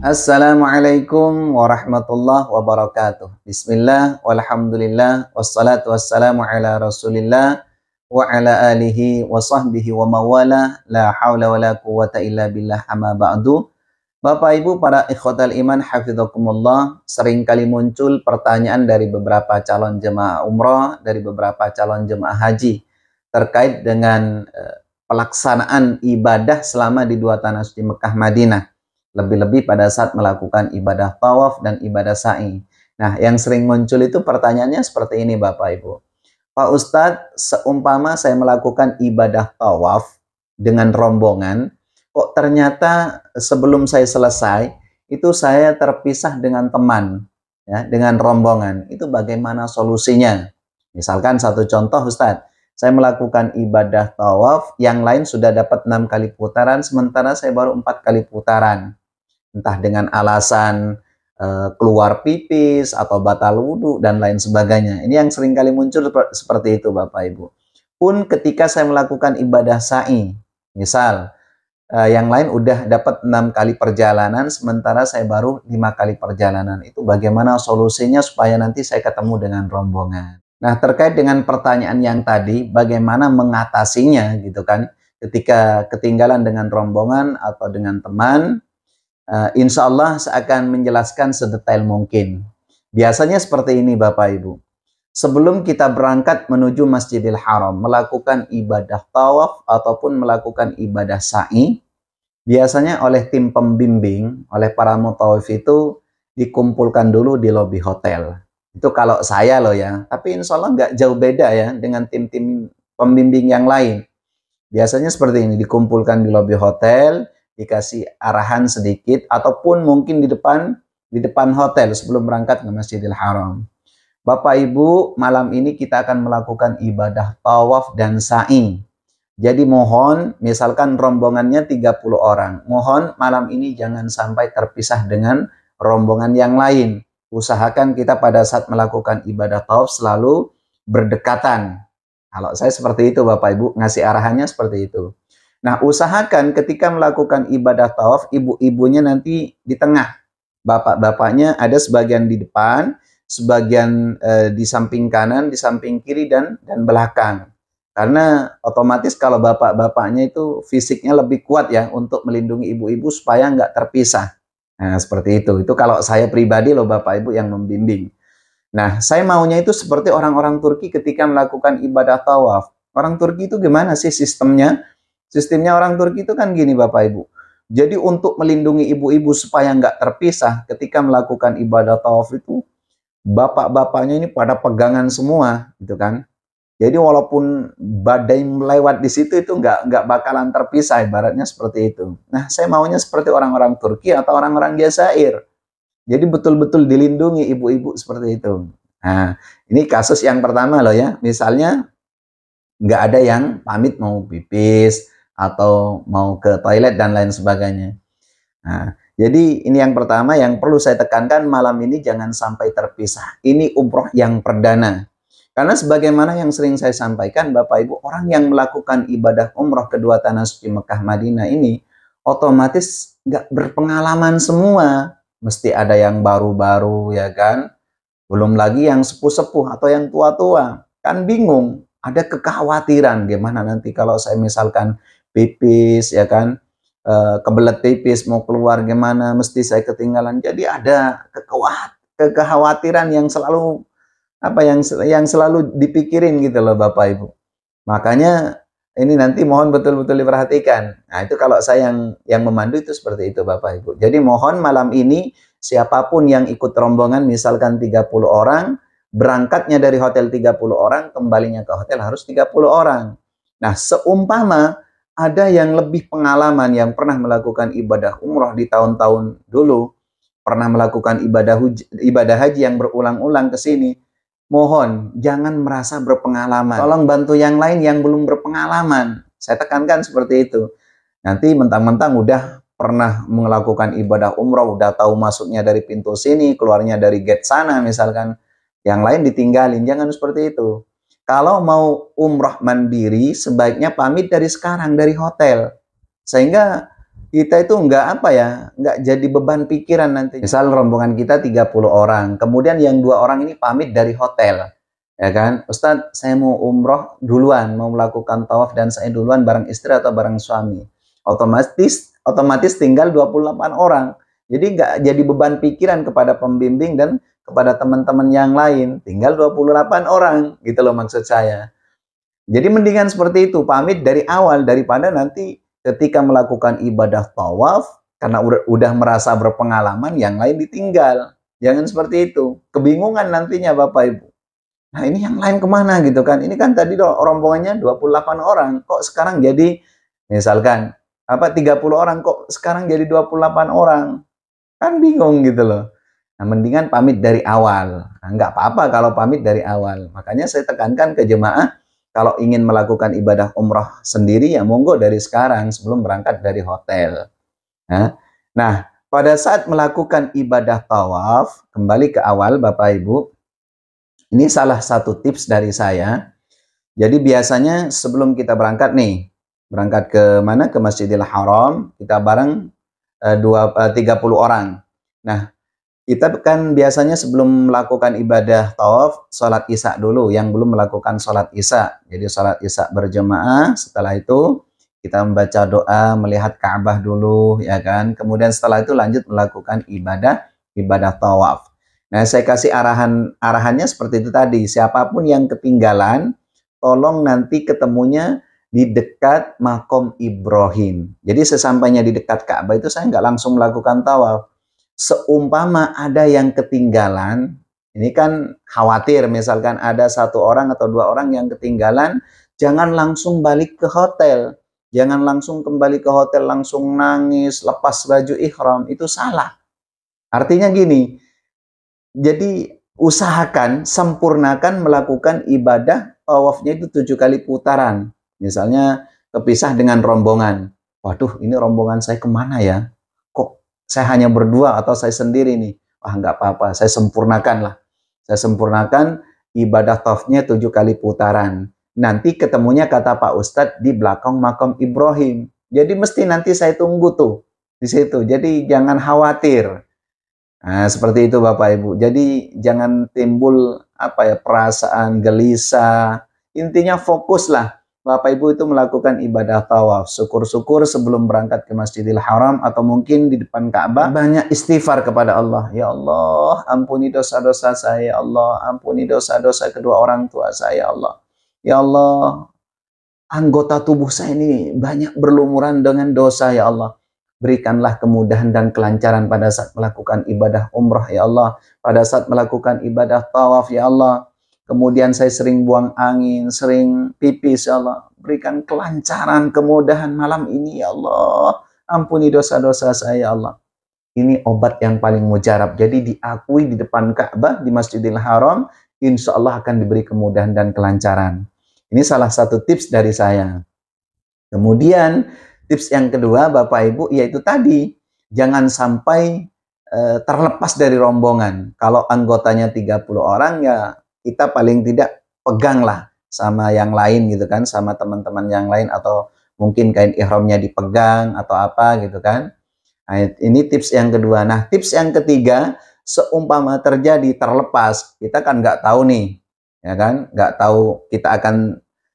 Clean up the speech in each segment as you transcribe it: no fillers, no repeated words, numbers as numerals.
Assalamualaikum warahmatullahi wabarakatuh. Bismillah, walhamdulillah, wassalatu wassalamu ala rasulillah, wa ala alihi wa sahbihi wa mawala, la hawla wa la quwata illa billah amma ba'du. Bapak Ibu para ikhwatal iman hafidhakumullah, seringkali muncul pertanyaan dari beberapa calon jemaah umrah, dari beberapa calon jemaah haji, terkait dengan pelaksanaan ibadah selama di dua tanah suci Mekah Madinah. Lebih-lebih pada saat melakukan ibadah tawaf dan ibadah sa'i. Nah, yang sering muncul itu pertanyaannya seperti ini Bapak Ibu. Pak Ustadz, seumpama saya melakukan ibadah tawaf dengan rombongan, kok ternyata sebelum saya selesai, itu saya terpisah dengan teman, ya, dengan rombongan. Itu bagaimana solusinya? Misalkan satu contoh Ustadz, saya melakukan ibadah tawaf, yang lain sudah dapat 6 kali putaran, sementara saya baru 4 kali putaran. Entah dengan alasan keluar pipis atau batal wudhu dan lain sebagainya. Ini yang sering kali muncul seperti itu Bapak Ibu. Pun ketika saya melakukan ibadah sa'i, misal yang lain udah dapat 6 kali perjalanan, sementara saya baru 5 kali perjalanan. Itu bagaimana solusinya supaya nanti saya ketemu dengan rombongan. Nah, terkait dengan pertanyaan yang tadi, bagaimana mengatasinya gitu kan, ketika ketinggalan dengan rombongan atau dengan teman, insya Allah saya akan menjelaskan sedetail mungkin. Biasanya seperti ini Bapak Ibu. Sebelum kita berangkat menuju Masjidil Haram, melakukan ibadah tawaf ataupun melakukan ibadah sa'i, biasanya oleh tim pembimbing, oleh para mutawif itu dikumpulkan dulu di lobi hotel. Itu kalau saya loh ya. Tapi insya Allah nggak jauh beda ya dengan tim-tim pembimbing yang lain. Biasanya seperti ini, dikumpulkan di lobi hotel, dikasih arahan sedikit, ataupun mungkin di depan hotel sebelum berangkat ke Masjidil Haram. Bapak Ibu, malam ini kita akan melakukan ibadah tawaf dan sa'i. Jadi mohon, misalkan rombongannya 30 orang, mohon malam ini jangan sampai terpisah dengan rombongan yang lain. Usahakan kita pada saat melakukan ibadah tawaf selalu berdekatan. Kalau saya seperti itu Bapak Ibu, ngasih arahannya seperti itu. Nah, usahakan ketika melakukan ibadah tawaf, ibu-ibunya nanti di tengah. Bapak-bapaknya ada sebagian di depan, sebagian di samping kanan, di samping kiri, dan belakang. Karena otomatis kalau bapak-bapaknya itu fisiknya lebih kuat ya untuk melindungi ibu-ibu supaya nggak terpisah. Nah, seperti itu. Itu kalau saya pribadi loh Bapak Ibu yang membimbing. Nah, saya maunya itu seperti orang-orang Turki ketika melakukan ibadah tawaf. Orang Turki itu gimana sih sistemnya? Sistemnya orang Turki itu kan gini Bapak Ibu. Jadi untuk melindungi ibu-ibu supaya nggak terpisah ketika melakukan ibadah tawaf itu, bapak-bapaknya ini pada pegangan semua, gitu kan. Jadi walaupun badai melewat di situ itu nggak bakalan terpisah, ibaratnya seperti itu. Nah, saya maunya seperti orang-orang Turki atau orang-orang Jazair. Jadi betul-betul dilindungi ibu-ibu seperti itu. Nah, ini kasus yang pertama loh ya. Misalnya nggak ada yang pamit mau pipis atau mau ke toilet dan lain sebagainya. Nah, jadi ini yang pertama yang perlu saya tekankan, malam ini jangan sampai terpisah. Ini umroh yang perdana. Karena sebagaimana yang sering saya sampaikan Bapak Ibu, orang yang melakukan ibadah umroh kedua tanah suci Mekah Madinah ini otomatis nggak berpengalaman semua. Mesti ada yang baru-baru ya kan. Belum lagi yang sepuh-sepuh atau yang tua-tua. Kan bingung. Ada kekhawatiran gimana nanti kalau saya misalkan pipis ya kan, kebelet pipis mau keluar gimana, mesti saya ketinggalan. Jadi ada kekhawatiran yang selalu yang selalu dipikirin gitu loh Bapak Ibu. Makanya ini nanti mohon betul-betul diperhatikan. Nah, itu kalau saya yang memandu itu seperti itu Bapak Ibu. Jadi mohon malam ini siapapun yang ikut rombongan misalkan 30 orang, berangkatnya dari hotel 30 orang, kembalinya ke hotel harus 30 orang. Nah, seumpama ada yang lebih pengalaman yang pernah melakukan ibadah umroh di tahun-tahun dulu, pernah melakukan ibadah haji yang berulang-ulang ke sini, mohon jangan merasa berpengalaman. Tolong bantu yang lain yang belum berpengalaman. Saya tekankan seperti itu. Nanti mentang-mentang udah pernah melakukan ibadah umroh, udah tahu masuknya dari pintu sini, keluarnya dari gate sana misalkan, yang lain ditinggalin. Jangan seperti itu. Kalau mau umroh mandiri, sebaiknya pamit dari sekarang, dari hotel. Sehingga kita itu nggak apa ya, nggak jadi beban pikiran nanti. Misal rombongan kita 30 orang, kemudian yang 2 orang ini pamit dari hotel, ya kan? Ustadz, saya mau umroh duluan, mau melakukan tawaf dan saya duluan bareng istri atau bareng suami. Otomatis tinggal 28 orang. Jadi nggak jadi beban pikiran kepada pembimbing dan kepada teman-teman yang lain. Tinggal 28 orang, gitu loh maksud saya. Jadi mendingan seperti itu, pamit dari awal daripada nanti ketika melakukan ibadah tawaf, karena udah merasa berpengalaman, yang lain ditinggal. Jangan seperti itu. Kebingungan nantinya Bapak Ibu. Nah ini yang lain kemana gitu kan. Ini kan tadi rombongannya 28 orang. Kok sekarang jadi, misalkan, 30 orang, kok sekarang jadi 28 orang. Kan bingung gitu loh. Nah mendingan pamit dari awal. Nah, nggak apa-apa kalau pamit dari awal. Makanya saya tekankan ke jemaah, kalau ingin melakukan ibadah umroh sendiri, ya monggo dari sekarang sebelum berangkat dari hotel. Nah, pada saat melakukan ibadah tawaf, kembali ke awal Bapak Ibu, ini salah satu tips dari saya. Jadi biasanya sebelum kita berangkat nih, berangkat ke mana? Ke Masjidil Haram, kita bareng 30 orang. Nah, kita kan biasanya sebelum melakukan ibadah tawaf, sholat isya dulu, yang belum melakukan sholat isya. Jadi sholat isya berjemaah, setelah itu kita membaca doa, melihat Ka'bah dulu, ya kan. Kemudian setelah itu lanjut melakukan ibadah tawaf. Nah, saya kasih arahannya seperti itu tadi. Siapapun yang ketinggalan, tolong nanti ketemunya di dekat makom Ibrahim. Jadi sesampainya di dekat Ka'bah itu saya nggak langsung melakukan tawaf. Seumpama ada yang ketinggalan, ini kan khawatir misalkan ada 1 orang atau 2 orang yang ketinggalan, jangan langsung balik ke hotel. Jangan langsung kembali ke hotel, langsung nangis, lepas baju ihram, itu salah. Artinya gini, jadi usahakan, sempurnakan melakukan ibadah tawafnya itu 7 kali putaran. Misalnya kepisah dengan rombongan. Waduh, ini rombongan saya kemana ya? Saya hanya berdua atau saya sendiri nih. Wah, nggak apa-apa, saya sempurnakan lah. Saya sempurnakan ibadah tawafnya 7 kali putaran. Nanti ketemunya kata Pak Ustadz di belakang makam Ibrahim. Jadi mesti nanti saya tunggu tuh di situ. Jadi jangan khawatir. Nah, seperti itu Bapak Ibu. Jadi jangan timbul perasaan gelisah. Intinya fokuslah. Bapak Ibu itu melakukan ibadah tawaf. Syukur-syukur sebelum berangkat ke Masjidil Haram atau mungkin di depan Ka'bah, banyak istighfar kepada Allah. Ya Allah, ampuni dosa-dosa saya. Ya Allah, ampuni dosa-dosa kedua orang tua saya. Ya Allah. Ya Allah, anggota tubuh saya ini banyak berlumuran dengan dosa. Ya Allah, berikanlah kemudahan dan kelancaran pada saat melakukan ibadah umrah. Ya Allah, pada saat melakukan ibadah tawaf. Ya Allah, kemudian saya sering buang angin, sering pipis, ya Allah. Berikan kelancaran, kemudahan malam ini, ya Allah. Ampuni dosa-dosa saya, ya Allah. Ini obat yang paling mujarab. Jadi diakui di depan Ka'bah, di Masjidil Haram, insya Allah akan diberi kemudahan dan kelancaran. Ini salah satu tips dari saya. Kemudian, tips yang kedua, Bapak Ibu, yaitu tadi, jangan sampai terlepas dari rombongan. Kalau anggotanya 30 orang, ya kita paling tidak peganglah sama yang lain gitu kan, sama teman-teman yang lain, atau mungkin kain ihramnya dipegang atau apa gitu kan. Nah, ini tips yang kedua. Nah, tips yang ketiga, seumpama terjadi terlepas, kita kan nggak tahu nih, ya kan, nggak tahu kita akan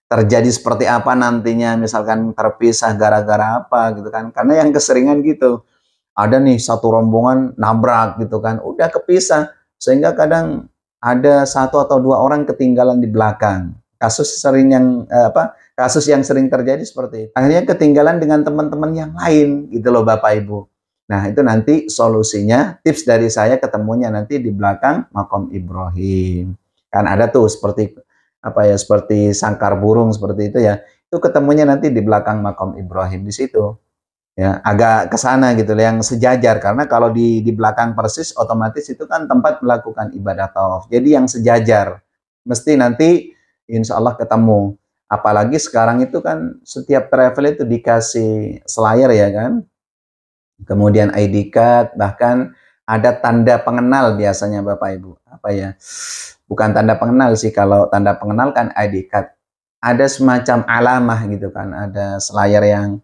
terjadi seperti apa nantinya, misalkan terpisah gara-gara apa gitu kan, karena yang keseringan gitu, ada nih satu rombongan nabrak gitu kan, udah kepisah, sehingga kadang ada 1 atau 2 orang ketinggalan di belakang. Kasus yang sering terjadi seperti itu. Akhirnya ketinggalan dengan teman-teman yang lain gitu loh Bapak Ibu. Nah, itu nanti solusinya, tips dari saya, ketemunya nanti di belakang makom Ibrahim. Kan ada tuh seperti seperti sangkar burung seperti itu ya. Itu ketemunya nanti di belakang makom Ibrahim di situ. Ya, agak ke sana gitu yang sejajar, karena kalau di belakang persis otomatis itu kan tempat melakukan ibadah tawaf. Jadi yang sejajar mesti nanti insya Allah ketemu. Apalagi sekarang itu kan setiap travel itu dikasih selayar ya kan, kemudian ID card, bahkan ada tanda pengenal biasanya Bapak Ibu. Bukan tanda pengenal sih, kalau tanda pengenal kan ID card. Ada semacam alamah gitu kan, ada selayar yang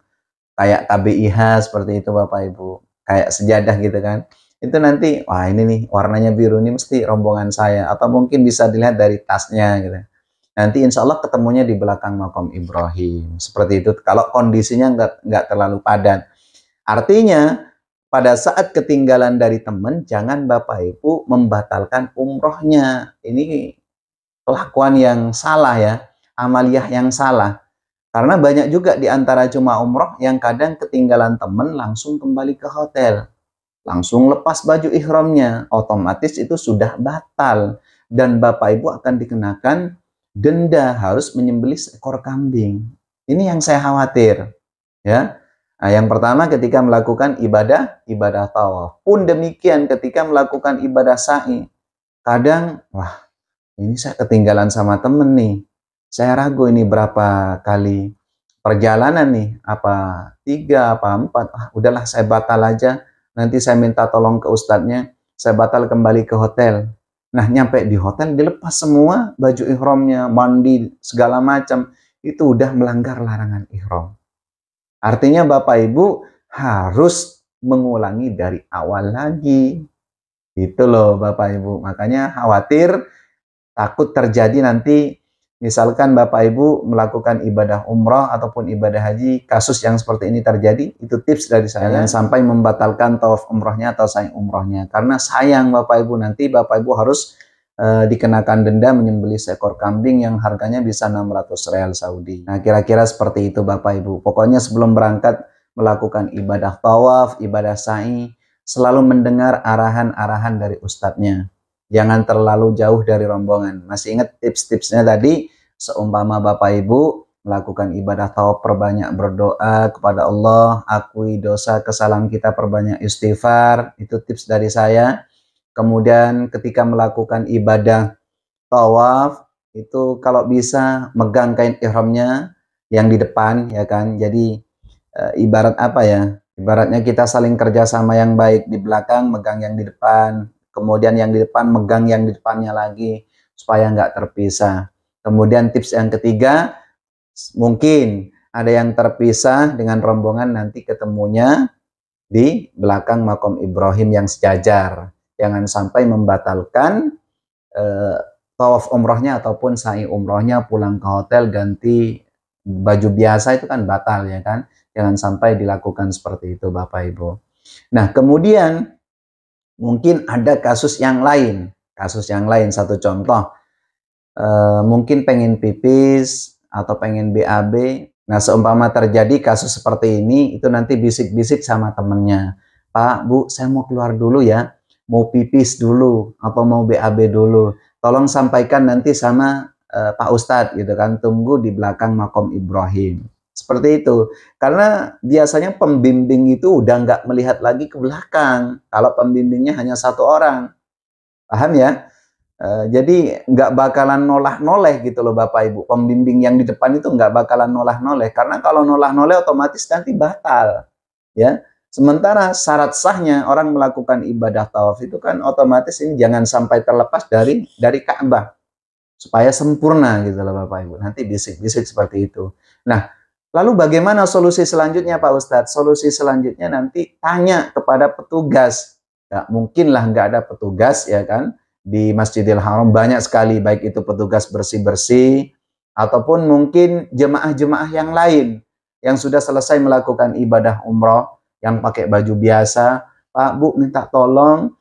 kayak KBIH seperti itu Bapak Ibu, kayak sejadah gitu kan. Itu nanti, wah ini nih warnanya biru ini mesti rombongan saya, atau mungkin bisa dilihat dari tasnya gitu. Nanti insya Allah ketemunya di belakang makam Ibrahim. Seperti itu kalau kondisinya nggak terlalu padat. Artinya pada saat ketinggalan dari teman, jangan Bapak Ibu membatalkan umrohnya. Ini kelakuan yang salah ya, amaliyah yang salah. Karena banyak juga di antara jemaah umroh yang kadang ketinggalan teman langsung kembali ke hotel. Langsung lepas baju ihramnya. Otomatis itu sudah batal. Dan Bapak Ibu akan dikenakan denda, harus menyembelih seekor kambing. Ini yang saya khawatir. Ya. Nah, yang pertama ketika melakukan ibadah tawaf. Pun demikian ketika melakukan ibadah sa'i. Kadang, wah ini saya ketinggalan sama temen nih. Saya ragu ini berapa kali perjalanan nih. Apa 3, apa 4. Ah, udahlah saya batal aja. Nanti saya minta tolong ke ustadznya. Saya batal kembali ke hotel. Nah, nyampe di hotel dilepas semua baju ihramnya, mandi, segala macam. Itu udah melanggar larangan ihram. Artinya Bapak Ibu harus mengulangi dari awal lagi. Itu loh Bapak Ibu. Makanya khawatir takut terjadi nanti misalkan Bapak Ibu melakukan ibadah umrah ataupun ibadah haji, kasus yang seperti ini terjadi, itu tips dari saya. Jangan sampai membatalkan tawaf umrahnya atau sa'i umrahnya. Karena sayang Bapak Ibu, nanti Bapak Ibu harus dikenakan denda menyembelih seekor kambing yang harganya bisa 600 real Saudi. Nah, kira-kira seperti itu Bapak Ibu. Pokoknya sebelum berangkat melakukan ibadah tawaf, ibadah sa'i, selalu mendengar arahan-arahan dari ustadznya. Jangan terlalu jauh dari rombongan. Masih ingat tips-tipsnya tadi? Seumpama Bapak Ibu melakukan ibadah tawaf, perbanyak berdoa kepada Allah, akui dosa kesalahan kita, perbanyak istighfar. Itu tips dari saya. Kemudian ketika melakukan ibadah tawaf, itu kalau bisa megang kain ihramnya yang di depan, ya kan. Jadi ibarat apa ya? Ibaratnya kita saling kerja sama yang baik, di belakang megang yang di depan, kemudian yang di depan megang yang di depannya lagi, supaya nggak terpisah. Kemudian tips yang ketiga, mungkin ada yang terpisah dengan rombongan, nanti ketemunya di belakang makam Ibrahim yang sejajar. Jangan sampai membatalkan tawaf umrohnya ataupun sa'i umrohnya, pulang ke hotel ganti baju biasa, itu kan batal ya kan. Jangan sampai dilakukan seperti itu Bapak Ibu. Nah, kemudian mungkin ada kasus yang lain. Satu contoh, mungkin pengen pipis atau pengen BAB. Nah, seumpama terjadi kasus seperti ini, itu nanti bisik-bisik sama temennya. Pak, Bu, saya mau keluar dulu ya. Mau pipis dulu atau mau BAB dulu. Tolong sampaikan nanti sama Pak Ustadz gitu kan. Tunggu di belakang makam Ibrahim. Seperti itu. Karena biasanya pembimbing itu udah nggak melihat lagi ke belakang. Kalau pembimbingnya hanya satu orang. Paham ya? Jadi nggak bakalan nolah-noleh gitu loh Bapak Ibu. Pembimbing yang di depan itu nggak bakalan nolah-noleh. Karena kalau nolah-noleh otomatis nanti batal. Ya. Sementara syarat sahnya orang melakukan ibadah tawaf itu kan otomatis ini jangan sampai terlepas dari Ka'bah. Supaya sempurna gitu loh Bapak Ibu. Nanti bisik-bisik seperti itu. Nah, lalu bagaimana solusi selanjutnya Pak Ustadz? Solusi selanjutnya nanti tanya kepada petugas. Nggak mungkin lah nggak ada petugas ya kan. Di Masjidil Haram banyak sekali, baik itu petugas bersih-bersih ataupun mungkin jemaah-jemaah yang lain yang sudah selesai melakukan ibadah umroh, yang pakai baju biasa. Pak, Bu, minta tolong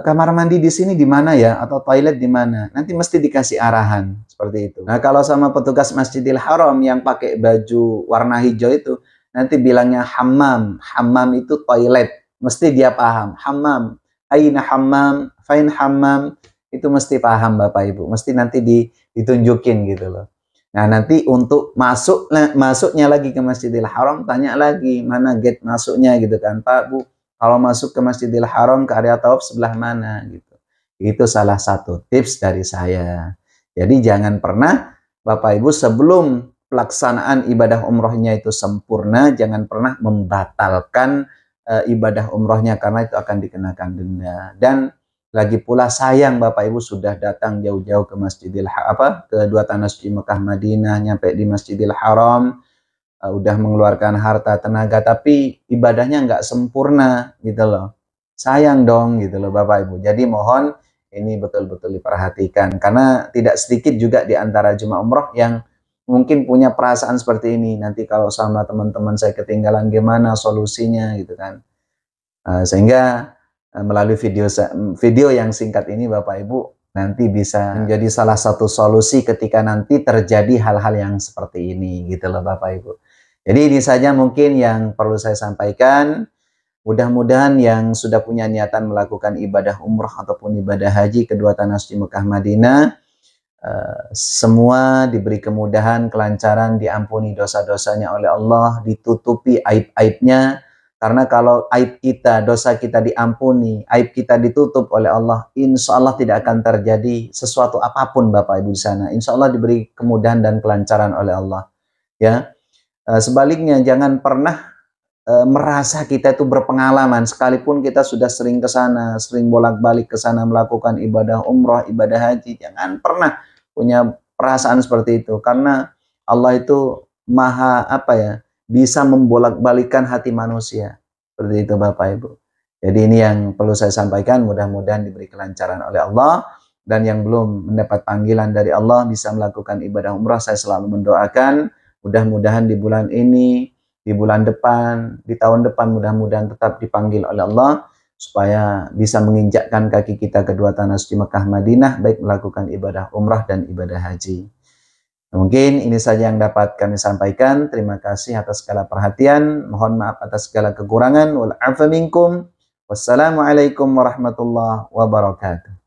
kamar mandi di sini di mana ya, atau toilet di mana. Nanti mesti dikasih arahan seperti itu. Nah, kalau sama petugas Masjidil Haram yang pakai baju warna hijau itu, nanti bilangnya hammam. Hammam itu toilet. Mesti dia paham. Hammam. Aina hammam, fain hammam. Itu mesti paham Bapak Ibu. Mesti nanti ditunjukin gitu loh. Nah, nanti untuk masuknya lagi ke Masjidil Haram, tanya lagi mana gate masuknya gitu kan. Pak, Bu, kalau masuk ke Masjidil Haram ke area tawaf sebelah mana gitu. Itu salah satu tips dari saya. Jadi jangan pernah Bapak Ibu sebelum pelaksanaan ibadah umrohnya itu sempurna, jangan pernah membatalkan ibadah umrohnya, karena itu akan dikenakan denda. Dan lagi pula sayang Bapak Ibu sudah datang jauh-jauh ke Masjidil ke dua tanah suci Mekah Madinah, nyampe di Masjidil Haram, udah mengeluarkan harta tenaga tapi ibadahnya nggak sempurna gitu loh. Sayang dong gitu loh Bapak Ibu. Jadi mohon ini betul-betul diperhatikan karena tidak sedikit juga di antara jemaah umroh yang mungkin punya perasaan seperti ini. Nanti kalau sama teman-teman saya ketinggalan gimana solusinya gitu kan. Sehingga melalui video yang singkat ini Bapak Ibu nanti bisa menjadi salah satu solusi ketika nanti terjadi hal-hal yang seperti ini gitu loh Bapak Ibu. Jadi ini saja mungkin yang perlu saya sampaikan. Mudah-mudahan yang sudah punya niatan melakukan ibadah umroh ataupun ibadah haji kedua tanah suci Mekah Madinah, semua diberi kemudahan, kelancaran, diampuni dosa-dosanya oleh Allah, ditutupi aib-aibnya. Karena kalau aib kita, dosa kita diampuni, aib kita ditutup oleh Allah, insya Allah tidak akan terjadi sesuatu apapun Bapak Ibu di sana. Insya Allah diberi kemudahan dan kelancaran oleh Allah. Ya, sebaliknya jangan pernah merasa kita itu berpengalaman sekalipun kita sudah sering ke sana, sering bolak-balik ke sana melakukan ibadah umroh, ibadah haji. Jangan pernah punya perasaan seperti itu karena Allah itu maha bisa membolak-balikan hati manusia. Seperti itu Bapak Ibu. Jadi ini yang perlu saya sampaikan, mudah-mudahan diberi kelancaran oleh Allah. Dan yang belum mendapat panggilan dari Allah bisa melakukan ibadah umrah, saya selalu mendoakan mudah-mudahan di bulan ini, di bulan depan, di tahun depan mudah-mudahan tetap dipanggil oleh Allah supaya bisa menginjakkan kaki kita kedua tanah suci Mekah Madinah baik melakukan ibadah umrah dan ibadah haji. Mungkin ini saja yang dapat kami sampaikan. Terima kasih atas segala perhatian. Mohon maaf atas segala kekurangan. Wal afa minkum. Wassalamualaikum warahmatullahi wabarakatuh.